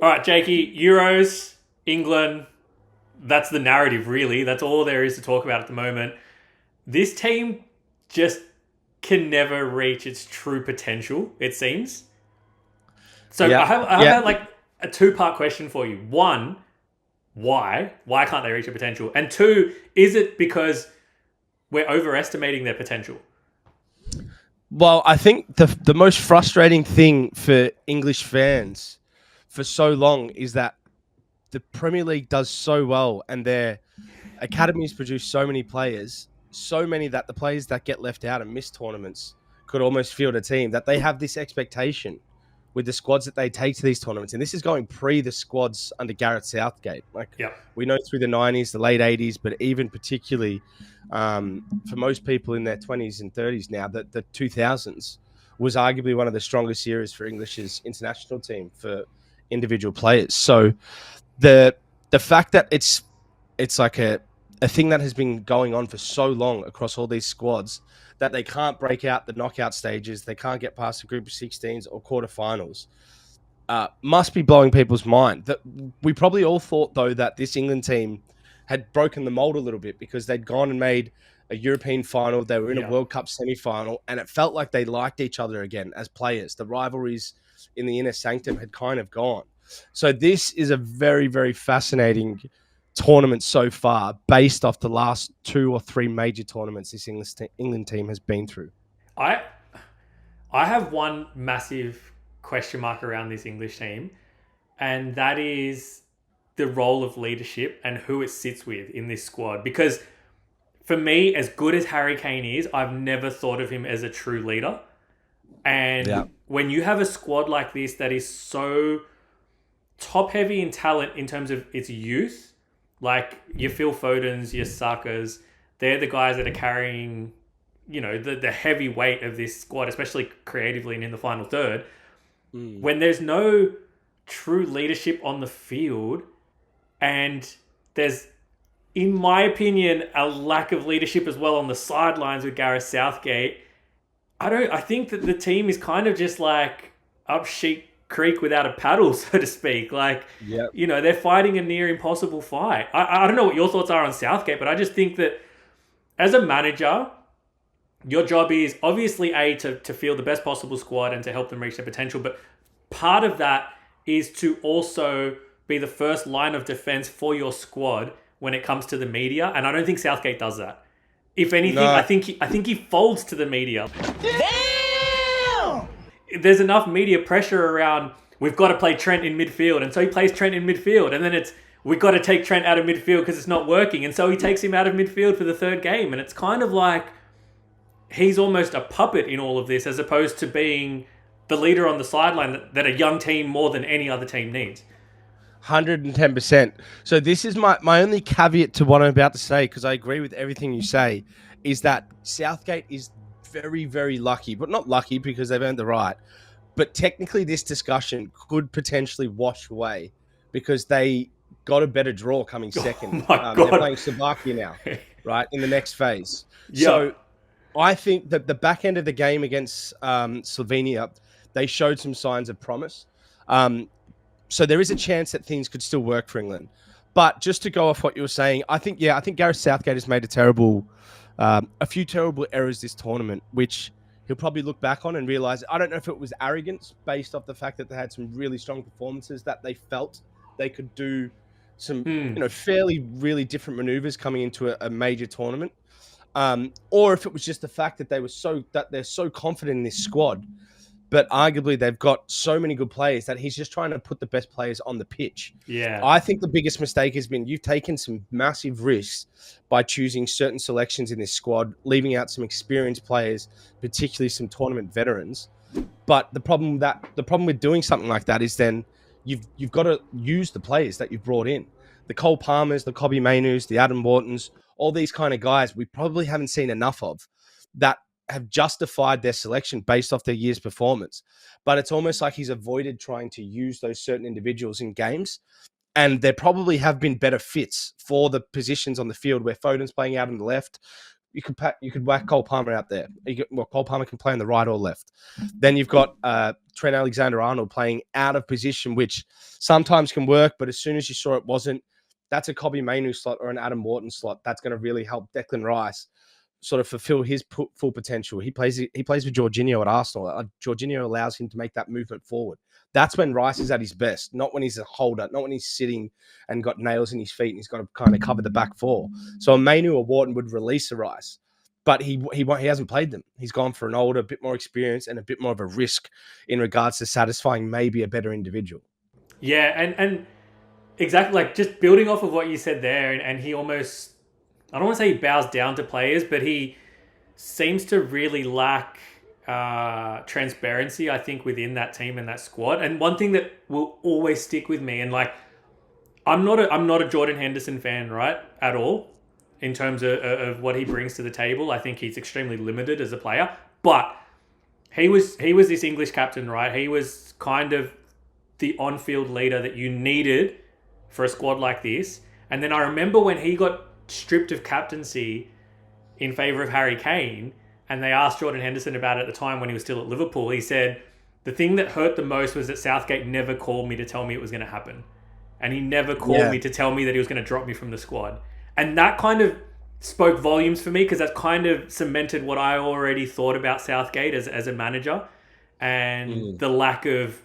All right, Jakey, Euros, England, that's the narrative, really. That's all there is to talk about at the moment. This team just can never reach its true potential, it seems. So Yeah, I have like a two-part question for you. One, why? Why can't they reach their potential? And two, is it because we're overestimating their potential? well, I think the most frustrating thing for English fans for so long is that the Premier League does so well, and their academies produce so many players, so many that the players that get left out and miss tournaments could almost field a team, that they have this expectation with the squads that they take to these tournaments. And this is going pre the squads under Gareth Southgate. Like, Yep. we know through the 90s, the late 80s, but even particularly for most people in their 20s and 30s now, that the 2000s was arguably one of the strongest years for English's international team for individual players. So the fact that it's like a thing that has been going on for so long across all these squads that they can't break out the knockout stages, they can't get past the group of 16s or quarterfinals, must be blowing people's mind. That we probably all thought though that this England team had broken the mold a little bit because they'd gone and made a European final, they were in a Yep. World Cup semi-final, and it felt like they liked each other again as players. The rivalries in the inner sanctum had kind of gone. So this is a very, very fascinating tournament so far, based off the last two or three major tournaments this England team has been through. I I have one massive question mark around this English team, and that is the role of leadership and who it sits with in this squad. Because for me, as good as Harry Kane is, I've never thought of him as a true leader. Yeah. And when you have a squad like this that is so top heavy in talent in terms of its youth, like your Phil Fodens, your Sakas, they're the guys that are carrying, the heavy weight of this squad, especially creatively and in the final third. Mm. When there's no true leadership on the field, and there's, in my opinion, a lack of leadership as well on the sidelines with Gareth Southgate. I think that the team is kind of just like up sheep creek without a paddle, so to speak. Like, Yeah. they're fighting a near impossible fight. I don't know what your thoughts are on Southgate, but I just think that as a manager, your job is obviously to field the best possible squad and to help them reach their potential, but part of that is to also be the first line of defense for your squad when it comes to the media, and I don't think Southgate does that. If anything, I No. think I think he folds to the media. Damn! There's enough media pressure around. We've got to play Trent in midfield, and so he plays Trent in midfield, and then it's we've got to take Trent out of midfield because it's not working, and so he takes him out of midfield for the third game, and it's kind of like he's almost a puppet in all of this, as opposed to being the leader on the sideline that a young team more than any other team needs. 110%. So this is my only caveat to what I'm about to say, because I agree with everything you say, is that Southgate is very, very lucky, but not lucky because they've earned the right. But technically, this discussion could potentially wash away because they got a better draw coming Oh second. my They're god! playing Slovakia now, right, in the next phase. Yeah, So I think that the back end of the game against Slovenia, they showed some signs of promise. So there is a chance that things could still work for England. But just to go off what you were saying, I think Gareth Southgate has made a few terrible errors this tournament, which he'll probably look back on and realize. I don't know if it was arrogance based off the fact that they had some really strong performances that they felt they could do some, fairly really different maneuvers coming into a major tournament, or if it was just the fact that they're so confident in this squad, but arguably they've got so many good players that he's just trying to put the best players on the pitch. yeah. I think the biggest mistake has been you've taken some massive risks by choosing certain selections in this squad, leaving out some experienced players, particularly some tournament veterans. But the problem with doing something like that is then you've got to use the players that you've brought in. The Cole Palmers, the Kobe Mainus, the Adam Whartons, all these kind of guys we probably haven't seen enough of that have justified their selection based off their year's performance. But it's almost like he's avoided trying to use those certain individuals in games. And there probably have been better fits for the positions on the field where Foden's playing out on the left. you could whack Cole Palmer out there. Cole Palmer can play on the right or left. Then you've got Trent Alexander-Arnold playing out of position, which sometimes can work, but as soon as you saw it wasn't, that's a Kobe Mainu slot or an Adam Wharton slot. That's going to really help Declan Rice sort of fulfill his full potential. He plays with Jorginho at Arsenal. Jorginho allows him to make that movement forward. That's when Rice is at his best, not when he's a holder, not when he's sitting and got nails in his feet and he's got to kind of cover the back four. So a Mainu or Wharton would release a Rice, but he hasn't played them. He's gone for an older, bit more experience and a bit more of a risk in regards to satisfying maybe a better individual. Yeah, and exactly, like just building off of what you said there, and he almost, I don't want to say he bows down to players, but he seems to really lack transparency, I think, within that team and that squad. And one thing that will always stick with me, and like, I'm not a Jordan Henderson fan, right, at all, in terms of what he brings to the table. I think he's extremely limited as a player, but he was this English captain, right? He was kind of the on-field leader that you needed for a squad like this. And then I remember when he got stripped of captaincy in favour of Harry Kane, and they asked Jordan Henderson about it at the time when he was still at Liverpool, he said, the thing that hurt the most was that Southgate never called me to tell me it was going to happen. And he never called me to tell me that he was going to drop me from the squad. And that kind of spoke volumes for me, because that kind of cemented what I already thought about Southgate as a manager, and the lack of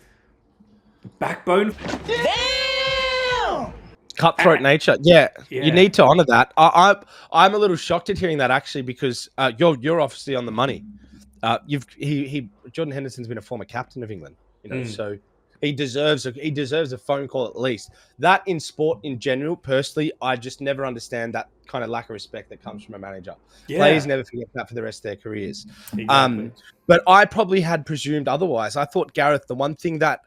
backbone. Damn! Cutthroat nature. Yeah, you need to honour that. I'm a little shocked at hearing that, actually, because you're obviously on the money. Jordan Henderson's been a former captain of England, so he deserves a phone call at least. That in sport in general, personally, I just never understand that kind of lack of respect that comes from a manager. Yeah. Players never forget that for the rest of their careers. Exactly. But I probably had presumed otherwise. I thought Gareth, the one thing that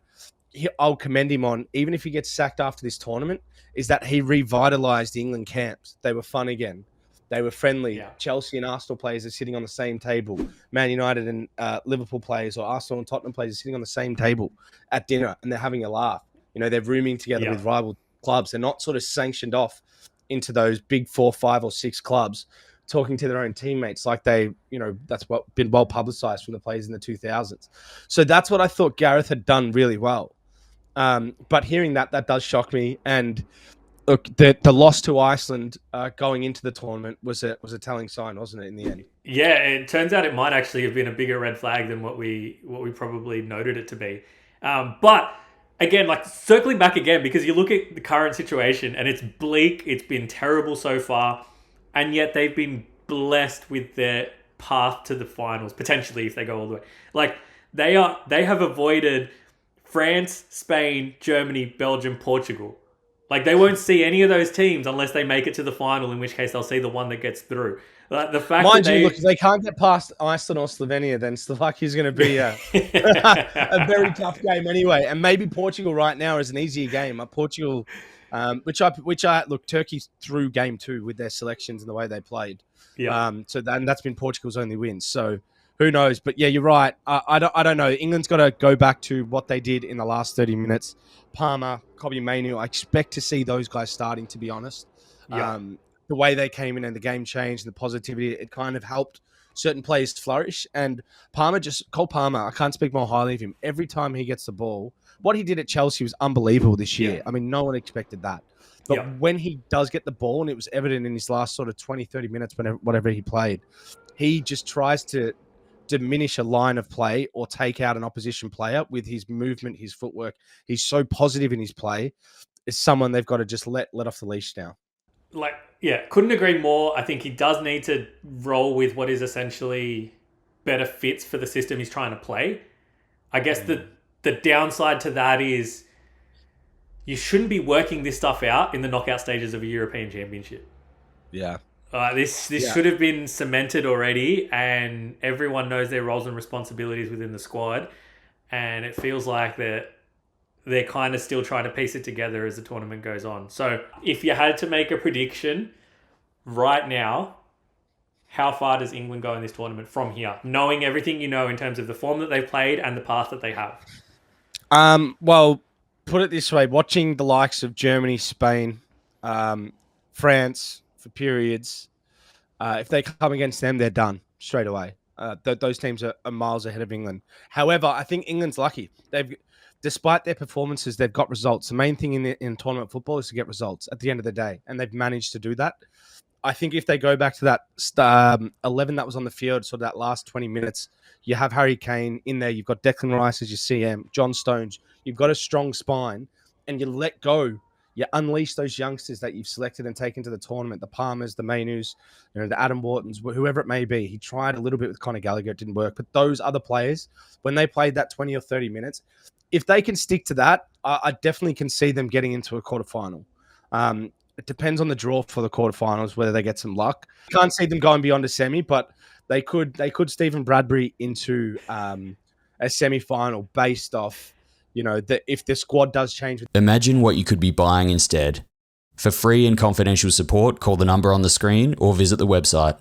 I'll commend him on, even if he gets sacked after this tournament, is that he revitalized the England camps. They were fun again. They were friendly. Yeah. Chelsea and Arsenal players are sitting on the same table. Man United and Liverpool players, or Arsenal and Tottenham players, are sitting on the same table at dinner, and they're having a laugh. They're rooming together with rival clubs. They're not sort of sanctioned off into those big 4, 5, or 6 clubs, talking to their own teammates like that's what been well publicized from the players in the 2000s. So that's what I thought Gareth had done really well. But hearing that does shock me. And look, the loss to Iceland going into the tournament was a telling sign, wasn't it, in the end? Yeah, it turns out it might actually have been a bigger red flag than what we probably noted it to be. But again, like circling back again, because you look at the current situation and it's bleak, it's been terrible so far, and yet they've been blessed with their path to the finals, potentially, if they go all the way. Like they have avoided France, Spain, Germany, Belgium, Portugal. Like they won't see any of those teams unless they make it to the final, in which case they'll see the one that gets through. Like the fact Mind that you, look, if they can't get past Iceland or Slovenia, then Slovakia's going to be a very tough game anyway. And maybe Portugal right now is an easier game. Portugal, which I look, Turkey threw game 2 with their selections and the way they played. Yeah. So that's been Portugal's only win. So who knows? But yeah, you're right. I don't know. England's got to go back to what they did in the last 30 minutes. Palmer, Kobe Mainu, I expect to see those guys starting, to be honest. Yeah. The way they came in and the game changed and the positivity, it kind of helped certain players flourish. And Cole Palmer, I can't speak more highly of him. Every time he gets the ball, what he did at Chelsea was unbelievable this year. Yeah. I mean, no one expected that. But when he does get the ball, and it was evident in his last sort of 20, 30 minutes, whatever he played, he just tries to diminish a line of play or take out an opposition player with his movement, his footwork. He's so positive in his play. It's someone they've got to just let off the leash now. Like, yeah, couldn't agree more. I think he does need to roll with what is essentially better fits for the system he's trying to play. I guess the downside to that is you shouldn't be working this stuff out in the knockout stages of a European Championship. Yeah. This should have been cemented already, and everyone knows their roles and responsibilities within the squad, and it feels like they're kind of still trying to piece it together as the tournament goes on. So if you had to make a prediction right now, how far does England go in this tournament from here, knowing everything you know in terms of the form that they've played and the path that they have? Well, put it this way, watching the likes of Germany, Spain, France for periods, If they come against them, they're done straight away. Those teams are miles ahead of England. However, I think England's lucky. Despite their performances, they've got results. The main thing in tournament football is to get results at the end of the day, and they've managed to do that. I think if they go back to that 11 that was on the field, sort of that last 20 minutes, you have Harry Kane in there. You've got Declan Rice as your CM, John Stones. You've got a strong spine, and you let go. You unleash those youngsters that you've selected and taken to the tournament, the Palmers, the Mainus, the Adam Whartons, whoever it may be. He tried a little bit with Conor Gallagher. It didn't work. But those other players, when they played that 20 or 30 minutes, if they can stick to that, I definitely can see them getting into a quarterfinal. It depends on the draw for the quarterfinals, whether they get some luck. Can't see them going beyond a semi, but they could Stephen Bradbury into a semi-final based off, if the squad does change. Imagine what you could be buying instead. For free and confidential support, call the number on the screen or visit the website.